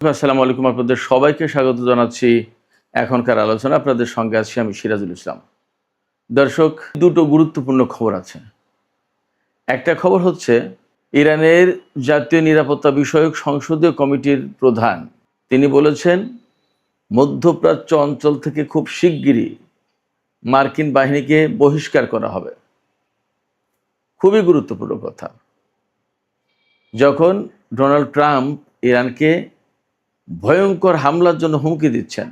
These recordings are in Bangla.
আসসালামু আলাইকুম, আপনাদের সবাইকে স্বাগত জানাচ্ছি এখনকার আলোচনা। আপনাদের সঙ্গে আছি আমি সিরাজুল ইসলাম। দর্শক, দুটো গুরুত্বপূর্ণ খবর আছে। একটা খবর হচ্ছে ইরানের জাতীয় নিরাপত্তা বিষয়ক সংসদীয় কমিটির প্রধান তিনি বলেছেন মধ্যপ্রাচ্য অঞ্চল থেকে খুব শিগগিরই মার্কিন বাহিনীকে বহিষ্কার করা হবে। খুবই গুরুত্বপূর্ণ কথা। যখন ডোনাল্ড ট্রাম্প ইরানকে ভয়ঙ্কর হামলার জন্য হুমকি দিচ্ছেন,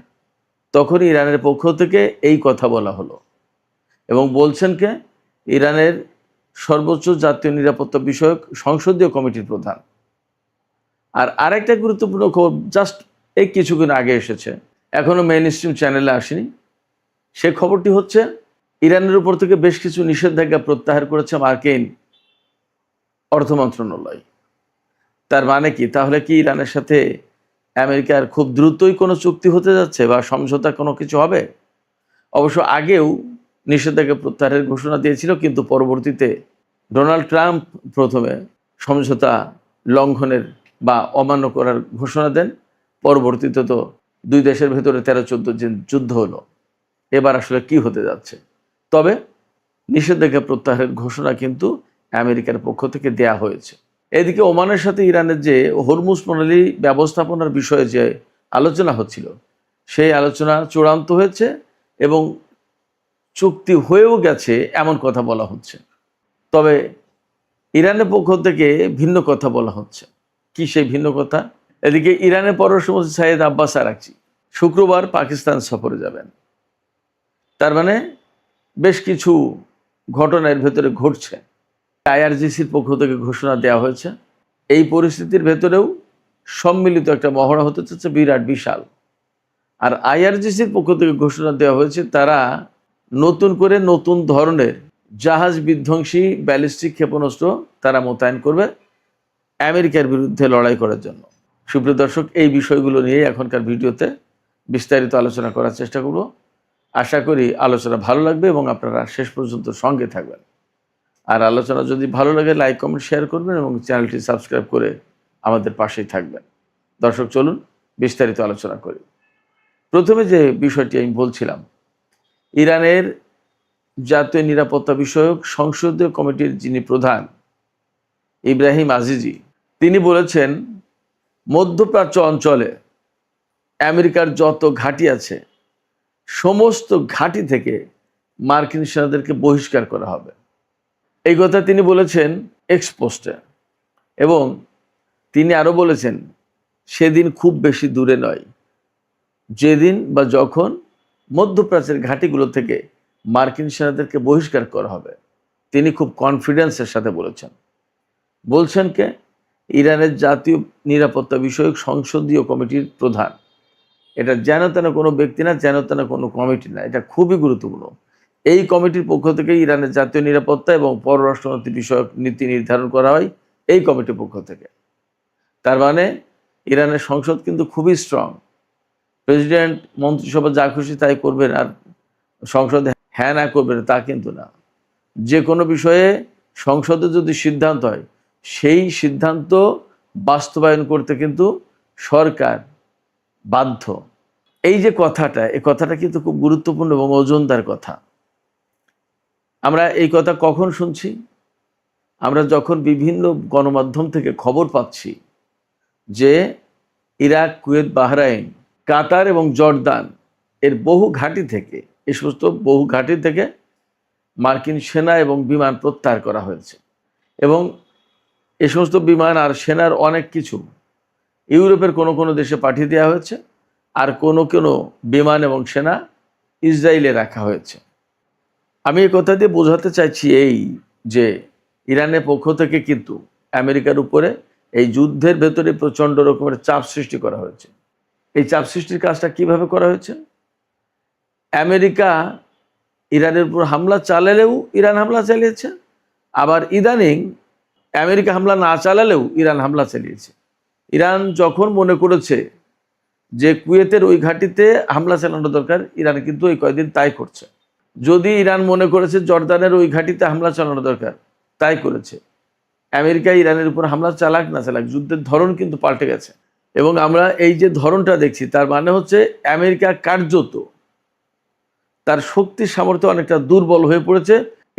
তখনই ইরানের পক্ষ থেকে এই কথা বলা হলো এবং বলছেন কে? ইরানের সর্বোচ্চ জাতীয় নিরাপত্তা বিষয়ক সংসদীয় কমিটির প্রধান। আর আরেকটা গুরুত্বপূর্ণ খবর জাস্ট এই কিছুদিন আগে এসেছে, এখনও মেইন স্ট্রিম চ্যানেলে আসেনি। সে খবরটি হচ্ছে ইরানের উপর থেকে বেশ কিছু নিষেধাজ্ঞা প্রত্যাহার করেছে মার্কিন অর্থ মন্ত্রণালয়। তার মানে কি? তাহলে কি ইরানের সাথে আমেরিকার খুব দ্রুতই কোনো চুক্তি হতে যাচ্ছে বা সমঝোতা কোনো কিছু হবে? অবশ্য আগেও নিষেধাজ্ঞা প্রত্যাহারের ঘোষণা দিয়েছিল, কিন্তু পরবর্তীতে ডোনাল্ড ট্রাম্প প্রথমে সমঝোতা লঙ্ঘনের বা অমান্য করার ঘোষণা দেন। পরবর্তীতে তো দুই দেশের ভেতরে 13-14 দিন যুদ্ধ হলো। এবার আসলে কি হতে যাচ্ছে? তবে নিষেধাজ্ঞা প্রত্যাহারের ঘোষণা কিন্তু আমেরিকার পক্ষ থেকে দেয়া হয়েছে। এদিকে ওমানের সাথে ইরানের যে হরমুজ প্রণালী ব্যবস্থাপনার বিষয়ে যে আলোচনা হচ্ছিল, সেই আলোচনা চূড়ান্ত হয়েছে এবং চুক্তি হয়েও গেছে এমন কথা বলা হচ্ছে। তবে ইরানের পক্ষ থেকে ভিন্ন কথা বলা হচ্ছে। কি সেই ভিন্ন কথা? এদিকে ইরানের পররাষ্ট্রমন্ত্রী সাইয়েদ আব্বাস আরাকচি শুক্রবার পাকিস্তান সফরে যাবেন। তার মানে বেশ কিছু ঘটনার ভেতরে ঘটছে। আইআরজিসির পক্ষ থেকে ঘোষণা দেওয়া হয়েছে। এই পরিস্থিতির ভেতরেও সম্মিলিত একটা মহড়া হতে চাচ্ছে বিরাট বিশাল। আর আইআরজিসির পক্ষ থেকে ঘোষণা দেওয়া হয়েছে তারা নতুন করে নতুন ধরনের জাহাজ বিধ্বংসী ব্যালিস্টিক ক্ষেপণাস্ত্র তারা মোতায়েন করবে আমেরিকার বিরুদ্ধে লড়াই করার জন্য। সুপ্রিয় দর্শক, এই বিষয়গুলো নিয়ে এখনকার ভিডিওতে বিস্তারিত আলোচনা করার চেষ্টা করব। আশা করি আলোচনা ভালো লাগবে এবং আপনারা শেষ পর্যন্ত সঙ্গে থাকবেন। আর আলোচনা যদি ভালো লাগে লাইক, কমেন্ট, শেয়ার করবেন এবং চ্যানেলটি সাবস্ক্রাইব করে আমাদের পাশেই থাকবেন। দর্শক, চলুন বিস্তারিত আলোচনা করি। প্রথমে যে বিষয়টি আমি বলছিলাম, ইরানের জাতীয় নিরাপত্তা বিষয়ক সংসদীয় কমিটির যিনি প্রধান ইব্রাহিম আজিজি, তিনি বলেছেন মধ্যপ্রাচ্য অঞ্চলে আমেরিকার যত ঘাঁটি আছে সমস্ত ঘাঁটি থেকে মার্কিন সেনাদেরকে বহিষ্কার করা হবে। এই কথা তিনি বলেছেন এক্সপোস্টে। এবং তিনি আরও বলেছেন সেদিন খুব বেশি দূরে নয় যেদিন বা যখন মধ্যপ্রাচ্যের ঘাঁটিগুলো থেকে মার্কিন সেনাদেরকে বহিষ্কার করা হবে। তিনি খুব কনফিডেন্সের সাথে বলছেন কে? ইরানের জাতীয় নিরাপত্তা বিষয়ক সংসদীয় কমিটির প্রধান। এটা যেন তেন কোনো ব্যক্তি না, যেন তেন কোনো কমিটি না, এটা খুবই গুরুত্বপূর্ণ। এই কমিটির পক্ষ থেকে ইরানের জাতীয় নিরাপত্তা এবং পররাষ্ট্রনীতি বিষয়ক নীতি নির্ধারণ করা হয় এই কমিটির পক্ষ থেকে। তার মানে ইরানের সংসদ কিন্তু খুবই স্ট্রং। প্রেসিডেন্ট মন্ত্রিসভা যা খুশি তাই করবেন আর সংসদে হ্যাঁ না করবেন তা কিন্তু না। যে কোনো বিষয়ে সংসদে যদি সিদ্ধান্ত হয় সেই সিদ্ধান্ত বাস্তবায়ন করতে কিন্তু সরকার বাধ্য। এই যে কথাটা, এই কথাটা কিন্তু খুব গুরুত্বপূর্ণ এবং ওজনদার কথা। আমরা এই কথা কখন শুনছি? আমরা যখন বিভিন্ন গণমাধ্যম থেকে খবর পাচ্ছি যে ইরাক, কুয়েত, বাহরাইন, কাতার এবং জর্দান এর বহু ঘাঁটি থেকে, এই সমস্ত বহু ঘাঁটি থেকে মার্কিন সেনা এবং বিমান প্রত্যাহার করা হয়েছে এবং এই সমস্ত বিমান আর সেনার অনেক কিছু ইউরোপের কোনো কোনো দেশে পাঠিয়ে দেওয়া হয়েছে আর কোনো কোনো বিমান এবং সেনা ইসরায়েলে রাখা হয়েছে। আমি এই কথা দিয়ে বোঝাতে চাইছি এই যে ইরানের পক্ষ থেকে কিন্তু আমেরিকার উপরে এই যুদ্ধের ভেতরে প্রচণ্ড রকমের চাপ সৃষ্টি করা হয়েছে। এই চাপ সৃষ্টির কাজটা কিভাবে করা হয়েছে? আমেরিকা ইরানের উপর হামলা চালালেও ইরান হামলা চালিয়েছে, আবার ইদানিং আমেরিকা হামলা না চালালেও ইরান হামলা চালিয়েছে। ইরান যখন মনে করেছে যে কুয়েতের ওই ঘাঁটিতে হামলা চালানো দরকার, ইরান কিন্তু এই কয়েকদিন তাই করছে। যদি ইরান মনে করেছে জর্দানের ওই ঘাঁটিতে হামলা চালানো দরকার, তাই করেছে। আমেরিকা ইরানের উপর হামলা চালাক না চালাক, যুদ্ধের ধরন কিন্তু পাল্টে গেছে। এবং আমরা এই যে ধরনটা দেখছি তার মানে হচ্ছে আমেরিকা কার্যত তার শক্তি সামর্থ্য অনেকটা দুর্বল হয়ে পড়েছে।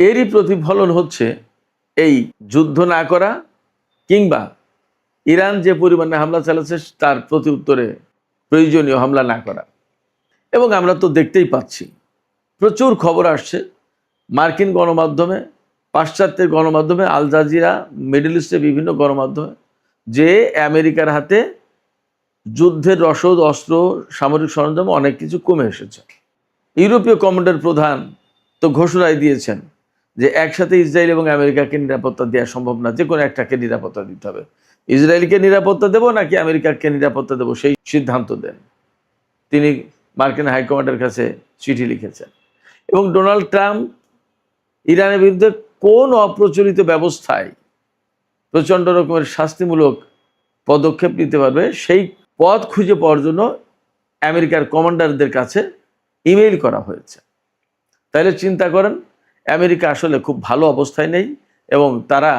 এরই প্রতিফলন হচ্ছে এই যুদ্ধ না করা কিংবা ইরান যে পরিমাণে হামলা চালাচ্ছে তার প্রতি উত্তরে প্রয়োজনীয় হামলা না করা। এবং আমরা তো দেখতেই পাচ্ছি প্রচুর খবর আসছে মার্কিন গণমাধ্যমে, পাশ্চাত্যের গণমাধ্যমে, আল জাজিরা, মিডল ইস্টের বিভিন্ন গণমাধ্যমে যে আমেরিকার হাতে যুদ্ধের রসদ, অস্ত্র, সামরিক সরঞ্জাম অনেক কিছু কমে এসেছে। ইউরোপীয় কমান্ডার প্রধান তো ঘোষণায় দিয়েছেন যে একসাথে ইসরায়েল এবং আমেরিকাকে নিরাপত্তা দেওয়া সম্ভব না, যে কোনো একটাকে নিরাপত্তা দিতে হবে। ইসরায়েলকে নিরাপত্তা দেব নাকি আমেরিকাকে নিরাপত্তা দেব সেই সিদ্ধান্ত দেন। তিনি মার্কিন হাইকমান্ডের কাছে চিঠি লিখেছেন। এবং ডোনাল্ড ট্রাম্প ইরানের বিরুদ্ধে কোন অপ্রচলিত ব্যবস্থায় প্রচণ্ড রকমের শাস্তিমূলক পদক্ষেপ নিতে পারবে সেই পথ খুঁজে পাওয়ার জন্য আমেরিকার কমান্ডারদের কাছে ইমেইল করা হয়েছে। তাহলে চিন্তা করেন আমেরিকা আসলে খুব ভালো অবস্থায় নেই এবং তারা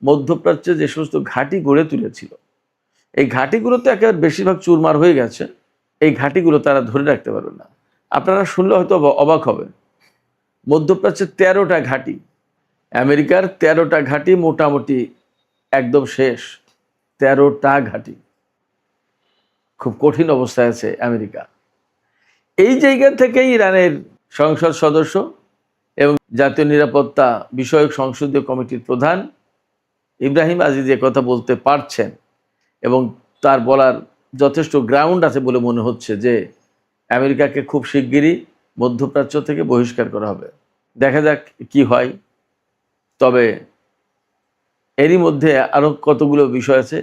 মধ্যপ্রাচ্যে যে সমস্ত ঘাঁটি গড়ে তুলেছিল এই ঘাঁটিগুলো তো একেবারে বেশিরভাগ চুরমার হয়ে গেছে। এই ঘাঁটিগুলো তারা ধরে রাখতে পারবে না। আপনারা শুনলে হয়তো অবাক হবেন, মধ্যপ্রাচ্যের 13টা ঘাঁটি, আমেরিকার 13টা ঘাঁটি মোটামুটি একদম শেষ। 13টা ঘাঁটি, খুব কঠিন অবস্থায় আছে আমেরিকা। এই জায়গা থেকেই ইরানের সংসদ সদস্য এবং জাতীয় নিরাপত্তা বিষয়ক সংসদীয় কমিটির প্রধান ইব্রাহিম আজিজ কথা বলতে পারছেন এবং তার বলার যথেষ্ট গ্রাউন্ড আছে বলে মনে হচ্ছে যে আমেরিকাকে খুব শিগগিরই মধ্যপ্রাচ্য থেকে বহিষ্কার করা হবে। দেখা যাক কি হয়। তবে এরই মধ্যে আরও কতগুলো বিষয় আছে,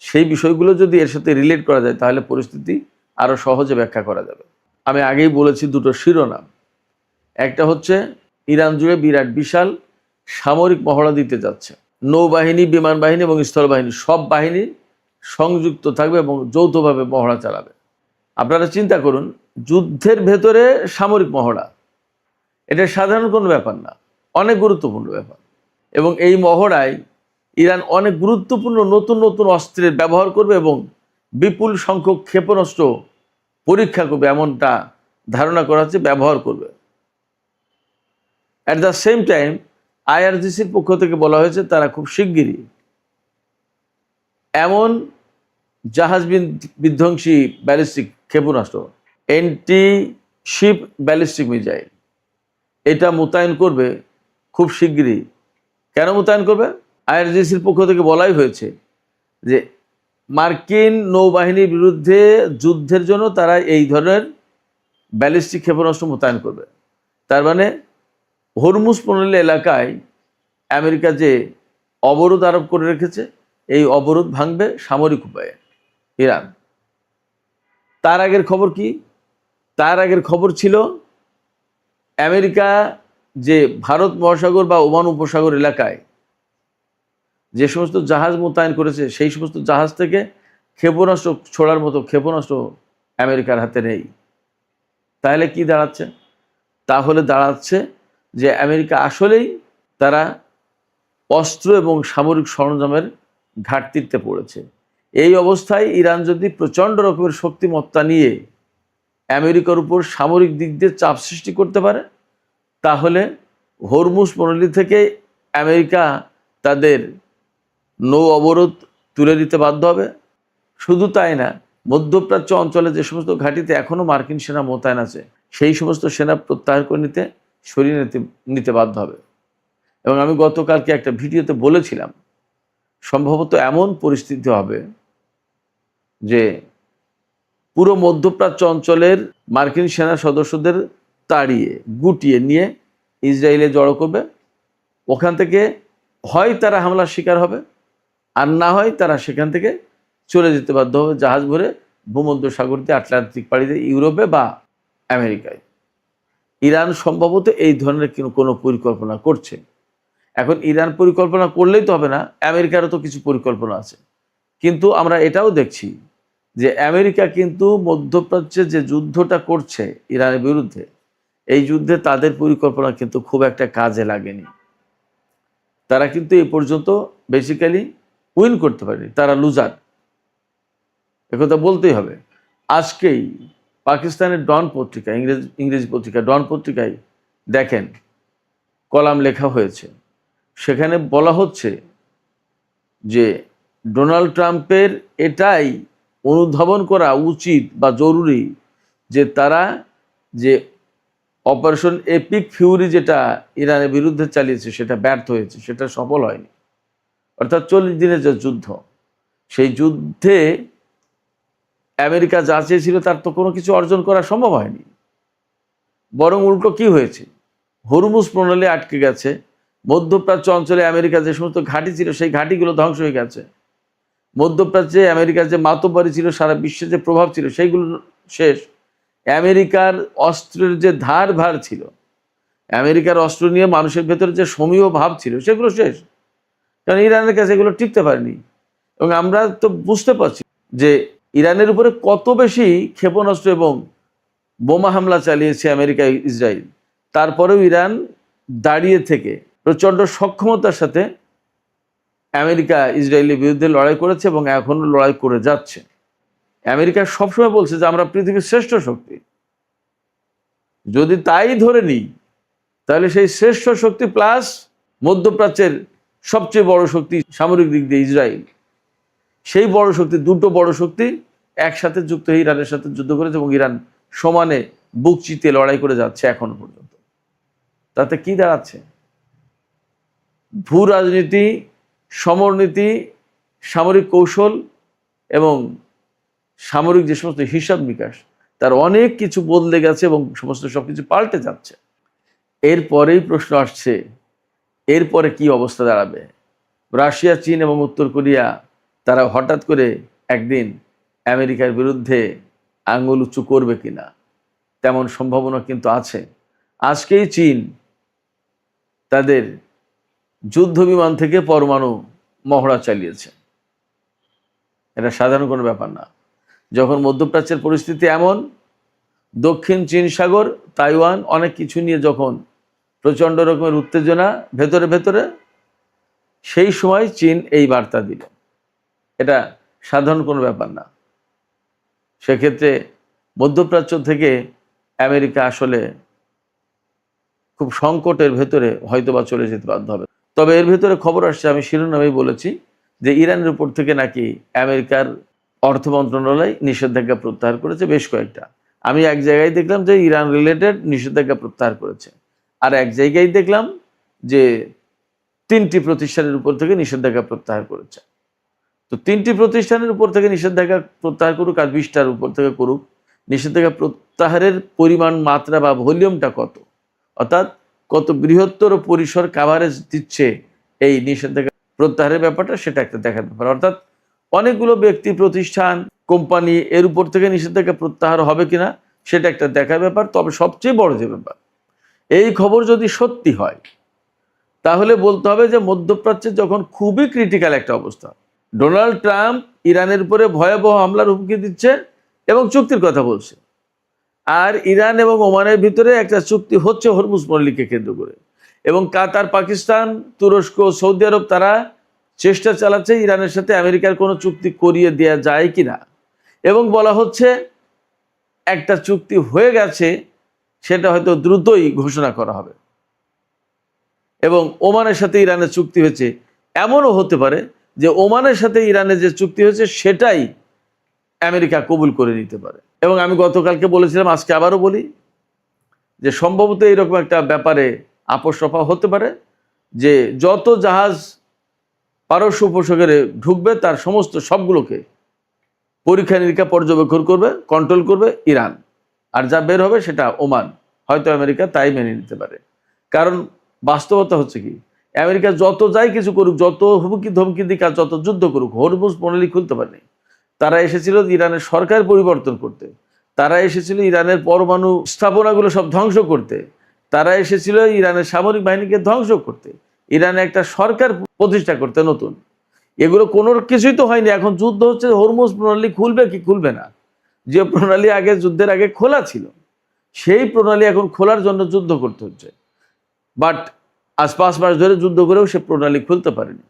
সেই বিষয়গুলো যদি এর সাথে রিলেট করা যায় তাহলে পরিস্থিতি আরও সহজে ব্যাখ্যা করা যাবে। আমি আগেই বলেছি দুটো শিরোনাম, একটা হচ্ছে ইরান জুড়ে বিরাট বিশাল সামরিক মহড়া দিতে যাচ্ছে, নৌবাহিনী, বিমান বাহিনী এবং স্থল বাহিনী সব বাহিনী সংযুক্ত থাকবে এবং যৌথভাবে মহড়া চালাবে। আপনারা চিন্তা করুন, যুদ্ধের ভেতরে সামরিক মহড়া, এটা সাধারণ কোনো ব্যাপার না, অনেক গুরুত্বপূর্ণ ব্যাপার। এবং এই মহড়ায় ইরান অনেক গুরুত্বপূর্ণ নতুন নতুন অস্ত্রের ব্যবহার করবে এবং বিপুল সংখ্যক ক্ষেপণাস্ত্র পরীক্ষা করবে, এমনটা ধারণা করা হচ্ছে ব্যবহার করবে। অ্যাট দ্য সেম টাইম আইআরজিসির পক্ষ থেকে বলা হয়েছে তারা খুব শিগগিরই এমন জাহাজ বিধ্বংসী ব্যালিস্টিক ক্ষেপণাস্ত্র, এন্টি শিপ ব্যালিস্টিক মিসাইল, এটা মোতায়েন করবে খুব শিগগিরই। কেন মোতায়েন করবে? আইআরজিসির পক্ষ থেকে বলাই হয়েছে যে মার্কিন নৌবাহিনীর বিরুদ্ধে যুদ্ধের জন্য তারা এই ধরনের ব্যালিস্টিক ক্ষেপণাস্ত্র মোতায়েন করবে। তার মানে হরমুজ প্রণালী এলাকায় আমেরিকা যে অবরোধ আরোপ করে রেখেছে এই অবরোধ ভাঙবে সামরিক উপায়ে ইরান। তার আগের খবর কি? তার আগের খবর ছিল আমেরিকা যে ভারত মহাসাগর বা ওমান উপসাগর এলাকায় যে সমস্ত জাহাজ মোতায়েন করেছে সেই সমস্ত জাহাজ থেকে ক্ষেপণাস্ত্র ছোড়ার মতো ক্ষেপণাস্ত্র আমেরিকার হাতে নেই। তাহলে কি দাঁড়াচ্ছে? তাহলে দাঁড়াচ্ছে যে আমেরিকা আসলেই তারা অস্ত্র এবং সামরিক সরঞ্জামের ঘাটতিতে পড়েছে। এই অবস্থায় ইরান যদি প্রচণ্ড রকমের শক্তিমত্তা নিয়ে আমেরিকার উপর সামরিক দিক দিয়ে চাপ সৃষ্টি করতে পারে তাহলে হরমুজ প্রণালী থেকে আমেরিকা তাদের নৌ অবরোধ তুলে দিতে বাধ্য হবে। শুধু তাই না, মধ্যপ্রাচ্য অঞ্চলে যে সমস্ত ঘাঁটিতে এখনও মার্কিন সেনা মোতায়েন আছে সেই সমস্ত সেনা প্রত্যাহার করে সরিয়ে নিতে বাধ্য হবে। এবং আমি গতকালকে একটা ভিডিওতে বলেছিলাম সম্ভবত এমন পরিস্থিতি হবে যে পুরো মধ্যপ্রাচ্য অঞ্চলের মার্কিন সেনা সদস্যদের তাড়িয়ে গুটিয়ে নিয়ে ইসরায়েলে জড়ো করবে। ওখান থেকে হয় তারা হামলার শিকার হবে আর না হয় তারা সেখান থেকে চলে যেতে বাধ্য হবে জাহাজ ভরে ভূমধ্যসাগর দিয়ে, আটলান্টিক পাড়ি দিয়ে ইউরোপে বা আমেরিকায়। ইরান সম্ভবত এই ধরনের কোনো পরিকল্পনা করছে। এখন ইরান পরিকল্পনা করলেই তো হবে না, আমেরিকারও তো কিছু পরিকল্পনা আছে। কিন্তু আমরা এটাও দেখছি যে আমেরিকা কিন্তু মধ্যপ্রাচ্যে যে যুদ্ধটা করছে ইরানের বিরুদ্ধে, এই যুদ্ধে তাদের পরিকল্পনা কিন্তু খুব একটা কাজে লাগেনি। তারা কিন্তু এই পর্যন্ত বেসিক্যালি উইন করতে পারেনি, তারা লুজার। একথা বলতেই হবে। আজকেই পাকিস্তানের ডন পত্রিকা, ইংরেজি পত্রিকা ডন পত্রিকায় দেখেন কলাম লেখা হয়েছে, সেখানে বলা হচ্ছে যে ডোনাল্ড ট্রাম্পের এটাই অনুধাবন করা উচিত বা জরুরি যে তারা যে অপারেশন এপিক ফিউরি যেটা ইরানের বিরুদ্ধে চালিয়েছে সেটা ব্যর্থ হয়েছে, সেটা সফল হয়নি। অর্থাৎ 40 দিনের যে যুদ্ধ, সেই যুদ্ধে আমেরিকা যা চেয়েছিল তার তো কোনো কিছু অর্জন করা সম্ভব হয়নি। বরং উল্টো কি হয়েছে, হরমুজ প্রণালী আটকে গেছে। মধ্যপ্রাচ্য অঞ্চলে আমেরিকা যে সমস্ত ঘাঁটি ছিল সেই ঘাঁটিগুলো ধ্বংস হয়ে গেছে। মধ্যপ্রাচ্যে আমেরিকার যে মাতব্বরি ছিল, সারা বিশ্বে যে প্রভাব ছিল সেইগুলো শেষ। আমেরিকার অস্ত্রের যে ধার ভার ছিল, আমেরিকার অস্ত্র নিয়ে মানুষের ভেতরে যে সমীহ ভাব ছিল সেগুলো শেষ, কারণ ইরানের কাছে এগুলো টিকতে পারেনি। এবং আমরা তো বুঝতে পারছি যে ইরানের উপরে কত বেশি ক্ষেপণাস্ত্র এবং বোমা হামলা চালিয়েছে আমেরিকা ইসরায়েল, তারপরেও ইরান দাঁড়িয়ে থেকে প্রচণ্ড সক্ষমতার সাথে আমেরিকা ইসরায়েলের বিরুদ্ধে লড়াই করেছে এবং এখনও লড়াই করে যাচ্ছে। আমেরিকা সবসময় বলছে যে আমরা পৃথিবীর শ্রেষ্ঠ শক্তি। যদি তাই ধরে নিই তাহলে সেই শ্রেষ্ঠ শক্তি প্লাস মধ্যপ্রাচ্যের সবচেয়ে বড় শক্তি সামরিক দিক দিয়ে ইসরায়েল, সেই বড় শক্তি, দুটো বড় শক্তি একসাথে যুক্ত হয়ে ইরানের সাথে যুদ্ধ করেছে এবং ইরান সমানে বুক চিতিয়ে লড়াই করে যাচ্ছে এখনো পর্যন্ত। তাতে কি দাঁড়াচ্ছে? ভূ রাজনীতি, সমরনীতি, সামরিক কৌশল এবং সামরিক যে সমস্ত হিসাব নিকাশ, তার অনেক কিছু বদলে গেছে এবং সমস্ত সবকিছু পাল্টে যাচ্ছে। এরপরেই প্রশ্ন আসছে, এরপরে কি অবস্থা দাঁড়াবে? রাশিয়া, চীন এবং উত্তর কোরিয়া তারা হঠাৎ করে একদিন আমেরিকার বিরুদ্ধে আঙুল উঁচু করবে কিনা, তেমন সম্ভাবনা কিন্তু আছে। আজকেই চীন তাদের যুদ্ধ বিমান থেকে পরমাণু মহড়া চালিয়েছে। এটা সাধারণ কোনো ব্যাপার না। যখন মধ্যপ্রাচ্যের পরিস্থিতি এমন, দক্ষিণ চীন সাগর, তাইওয়ান, অনেক কিছু নিয়ে যখন প্রচণ্ড রকমের উত্তেজনা ভেতরে ভেতরে, সেই সময় চীন এই বার্তা দিল। এটা সাধারণ কোনো ব্যাপার না। সেক্ষেত্রে মধ্যপ্রাচ্য থেকে আমেরিকা আসলে খুব সংকটের ভেতরে হয়তোবা চলে যেতে বাধ্য হবে। তবে এর ভেতরে খবর আসছে, আমি শিরোনামেই বলেছি, যে ইরানের উপর থেকে নাকি আমেরিকার অর্থ মন্ত্রণালয় নিষেধাজ্ঞা প্রত্যাহার করেছে বেশ কয়েকটা। আমি এক জায়গায় দেখলাম যে ইরান রিলেটেড নিষেধাজ্ঞা প্রত্যাহার করেছে, আর এক জায়গায় দেখলাম যে 3টি প্রতিষ্ঠানের উপর থেকে নিষেধাজ্ঞা প্রত্যাহার করেছে। তো 3টি প্রতিষ্ঠানের উপর থেকে নিষেধাজ্ঞা প্রত্যাহার করুক আর 20টার উপর থেকে করুক, নিষেধাজ্ঞা প্রত্যাহারের পরিমাণ, মাত্রা বা ভলিউমটা কত, অর্থাৎ কত বৃহত্তর পরিসর কাভারেজ দিচ্ছে এই নিষেধাজ্ঞা প্রত্যাহারের ব্যাপারটা, সেটা একটা দেখার ব্যাপার। অর্থাৎ অনেকগুলো ব্যক্তি, প্রতিষ্ঠান, কোম্পানি এর উপর থেকে নিষেধাজ্ঞা প্রত্যাহার হবে কিনা সেটা একটা দেখার ব্যাপার। তবে সবচেয়ে বড় যে ব্যাপার, এই খবর যদি সত্যি হয় তাহলে বলতে হবে যে মধ্যপ্রাচ্যে যখন খুবই ক্রিটিক্যাল একটা অবস্থা, ডোনাল্ড ট্রাম্প ইরানের উপরে ভয়াবহ হামলার হুমকি দিচ্ছে এবং চুক্তির কথা বলছে, আর ইরান এবং ওমানের ভিতরে একটা চুক্তি হচ্ছে হরমুজ প্রণালীকে কেন্দ্র করে, এবং কাতার, পাকিস্তান, তুরস্ক, সৌদি আরব তারা চেষ্টা চালাচ্ছে ইরানের সাথে আমেরিকার কোনো চুক্তি করিয়ে দেওয়া যায় কিনা, এবং বলা হচ্ছে একটা চুক্তি হয়ে গেছে, সেটা হয়তো দ্রুতই ঘোষণা করা হবে। এবং ওমানের সাথে ইরানের চুক্তি হয়েছে, এমনও হতে পারে যে ওমানের সাথে ইরানের যে চুক্তি হয়েছে সেটাই আমেরিকা কবুল করে নিতে পারে। এবং আমি গতকালকে বলেছিলাম, আজকে আবারও বলি, যে সম্ভবত এইরকম একটা ব্যাপারে আপোস রফা হতে পারে যে যত জাহাজ পারস্য উপসাগরে ঢুকবে তার সমস্ত সবগুলোকে পরীক্ষা নিরীক্ষা, পর্যবেক্ষণ করবে, কন্ট্রোল করবে ইরান, আর যা বের হবে সেটা ওমান। হয়তো আমেরিকা তাই মেনে নিতে পারে। কারণ বাস্তবতা হচ্ছে কি, আমেরিকা যত যাই কিছু করুক, যত হুমকি ধমকি দিক আর যত যুদ্ধ করুক, হরমুজ প্রণালী খুলতে পারেনি। তারা এসেছিল ইরানের সরকার পরিবর্তন করতে, তারা এসেছিল ইরানের পরমাণু স্থাপনাগুলো সব ধ্বংস করতে, তারা এসেছিল ইরানের সামরিক বাহিনীকে ধ্বংস করতে, ইরানে একটা সরকার প্রতিষ্ঠা করতে নতুন। এগুলো কোনো কিছুই তো হয়নি। এখন যুদ্ধ হচ্ছে হরমুজ প্রণালী খুলবে কি খুলবে না। যে প্রণালী আগে যুদ্ধের আগে খোলা ছিল, সেই প্রণালী এখন খোলার জন্য যুদ্ধ করতে হচ্ছে। বাট আজ 5 মাস ধরে যুদ্ধ করেও সে প্রণালী খুলতে পারেনি।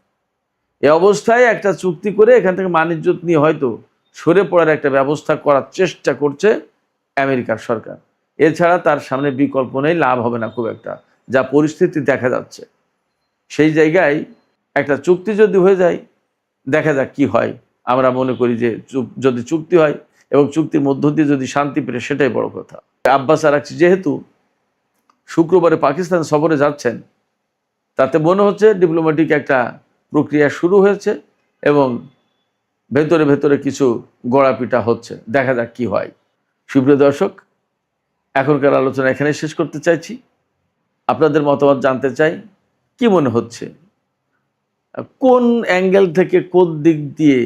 এ অবস্থায় একটা চুক্তি করে এখান থেকে বাণিজ্য নিয়ে হয়তো সরে পড়ার একটা ব্যবস্থা করার চেষ্টা করছে আমেরিকার সরকার। এছাড়া তার সামনে বিকল্প নেই, লাভ হবে না খুব একটা, যা পরিস্থিতি দেখা যাচ্ছে। সেই জায়গায় একটা চুক্তি যদি হয়ে যায়, দেখা যাক কি হয়। আমরা মনে করি যে যদি চুক্তি হয় এবং চুক্তির মধ্য দিয়ে যদি শান্তি পেরে, সেটাই বড় কথা। আব্বাস আরাকচি যেহেতু শুক্রবারে পাকিস্তান সফরে যাচ্ছেন, তাতে মনে হচ্ছে ডিপ্লোম্যাটিক একটা প্রক্রিয়া শুরু হয়েছে এবং ভেতরে ভেতরে কিছু গড়াপিটা হচ্ছে। দেখা যাক কি হয়। সুপ্রিয় দর্শক, এখনকার আলোচনা এখানে শেষ করতে চাইছি। আপনাদের মতামত জানতে চাই, কি মনে হচ্ছে, কোন অ্যাঙ্গেল থেকে, কোন দিক দিয়ে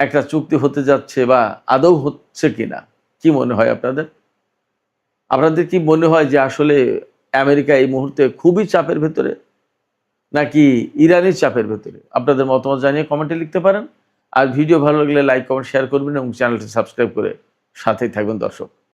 একটা চুক্তি হতে যাচ্ছে বা আদৌ হচ্ছে কিনা, কি মনে হয় আপনাদের? আপনাদের কি মনে হয় যে আসলে আমেরিকা এই মুহূর্তে খুবই চাপের ভেতরে, নাকি ইরানের চাপের ভেতরে? আপনাদের মতামত জানিয়ে কমেন্টে লিখতে পারেন। আর ভিডিও ভালো লাগলে লাইক, কমেন্ট, শেয়ার করবেন এবং চ্যানেলটি সাবস্ক্রাইব করে সাথেই থাকবেন দর্শক।